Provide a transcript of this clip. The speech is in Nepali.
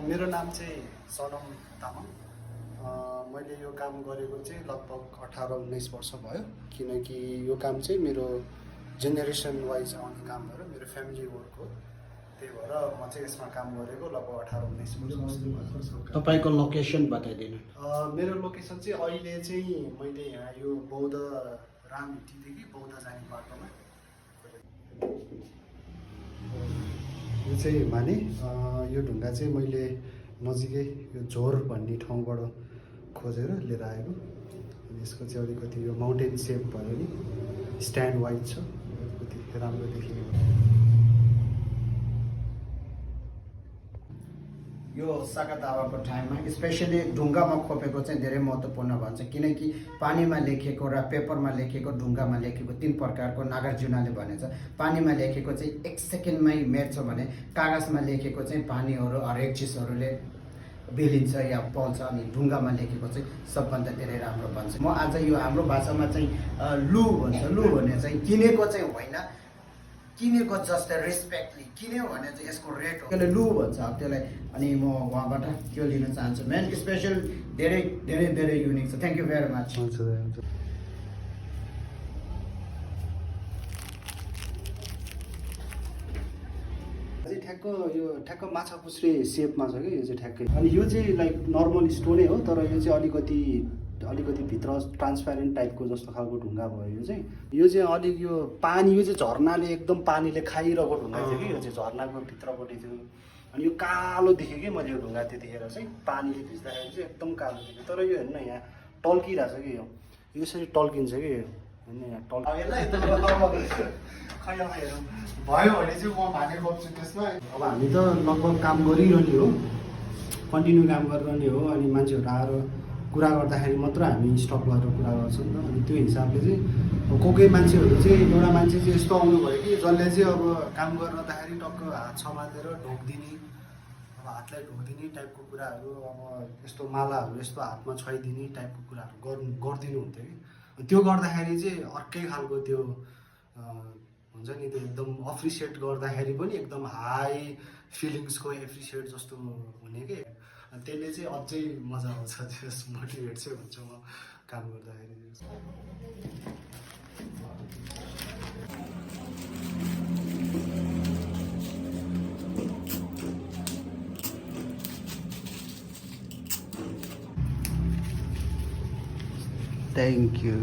मेरो नाम चाहिँ सनम तामाङ। मैले यो काम गरेको चाहिँ लगभग 18-19 वर्ष भयो, किनकि यो काम चाहिँ मेरो जेनेरेसन वाइज आउने काम भएर मेरो फ्यामिली वर्क हो। त्यही भएर म चाहिँ यसमा काम गरेको लगभग 18-19 वर्ष। तपाईँको लोकेसन बताइदिनु। मेरो लोकेसन चाहिँ अहिले चाहिँ मैले यहाँ यो बौद्ध रामभिटीदेखि बौद्ध जाने बाटोमा, यो चाहिँ माने यो ढुङ्गा चाहिँ मैले नजिकै यो झोर भन्ने ठाउँबाट खोजेर लिएर आएको। अनि यसको चाहिँ अलिकति यो माउन्टेन सेप भयो नि, स्ट्यान्ड वाइज छ, अलिकति राम्रो देखिने भयो। यो सागा दावाको टाइममा स्पेसली ढुङ्गामा खोपेको चाहिँ धेरै महत्त्वपूर्ण भन्छ, किनकि पानीमा लेखेको र पेपरमा लेखेको, ढुङ्गामा लेखेको 3 प्रकारको नागार्जुनले भनेछ। पानीमा लेखेको चाहिँ 1 सेकेन्डमै मेट्छ भने कागजमा लेखेको चाहिँ पानीहरू हरेक चिजहरूले बेलिन्छ या पल्छ, अनि ढुङ्गामा लेखेको चाहिँ सबभन्दा धेरै राम्रो भन्छ। म आज यो हाम्रो भाषामा चाहिँ लु भन्छ। लु भने चाहिँ किनेको चाहिँ होइन, किनेको जस्तै रेस्पेक्टली किन्यो भने चाहिँ यसको रेट हो, त्यसले लु भन्छ अब त्यसलाई। अनि म उहाँबाट त्यो लिन चाहन्छु। मेन स्पेसल धेरै धेरै धेरै युनिक छ। Thank you very much. हुन्छ। ठ्याक्क यो ठ्याक्क माछा पुछ्रे सेपमा छ कि यो चाहिँ ठ्याक्कै। अनि यो चाहिँ लाइक नर्मल स्टोनै हो, तर यो चाहिँ अलिकति भित्र ट्रान्सप्यारेन्ट टाइपको जस्तो खालको ढुङ्गा भयो। यो चाहिँ अलिक यो पानी, यो चाहिँ झर्नाले एकदम पानीले खाइरहेको ढुङ्गा थियो कि, यो चाहिँ झर्नाको भित्रपट्टि थियो। अनि यो कालो देखेँ कि मैले यो ढुङ्गा त्यतिखेर चाहिँ, पानीले भिज्दाखेरि चाहिँ एकदम कालो देख्यो। तर यो हेर्नु यहाँ टल्किरहेको छ कि, यो यसरी टल्किन्छ कि, हेर्नु यहाँ भयो भने चाहिँ म भाने खोज्छु त्यसमा। अब हामी त लगभग काम गरिरहने हो, कन्टिन्यू काम गरिरहने हो। अनि मान्छेहरू आएर कुरा गर्दाखेरि मात्र हामी स्टप गरेर कुरा गर्छौँ नि त। अनि त्यो हिसाबले चाहिँ कोही मान्छेहरू चाहिँ, एउटा मान्छे चाहिँ यस्तो आउनुभयो कि जसले चाहिँ अब काम गरिरहँदाखेरि टक्क हात समातेर ढोकिदिने, अब हातलाई ढोकिदिने टाइपको कुराहरू, अब यस्तो मालाहरू यस्तो हातमा छाइदिने टाइपको कुराहरू गरिदिनु हुन्थ्यो कि। त्यो गर्दाखेरि चाहिँ अर्कै खालको त्यो हुन्छ नि, त्यो एकदम अप्रिसिएट गर्दाखेरि पनि एकदम हाई फिलिङ्सको एप्रिसिएट जस्तो हुने कि। अनि त्यसले चाहिँ अझै मजा आउँछ, त्यस मोटिभेट चाहिँ हुन्छ म काम गर्दाखेरि। Thank you.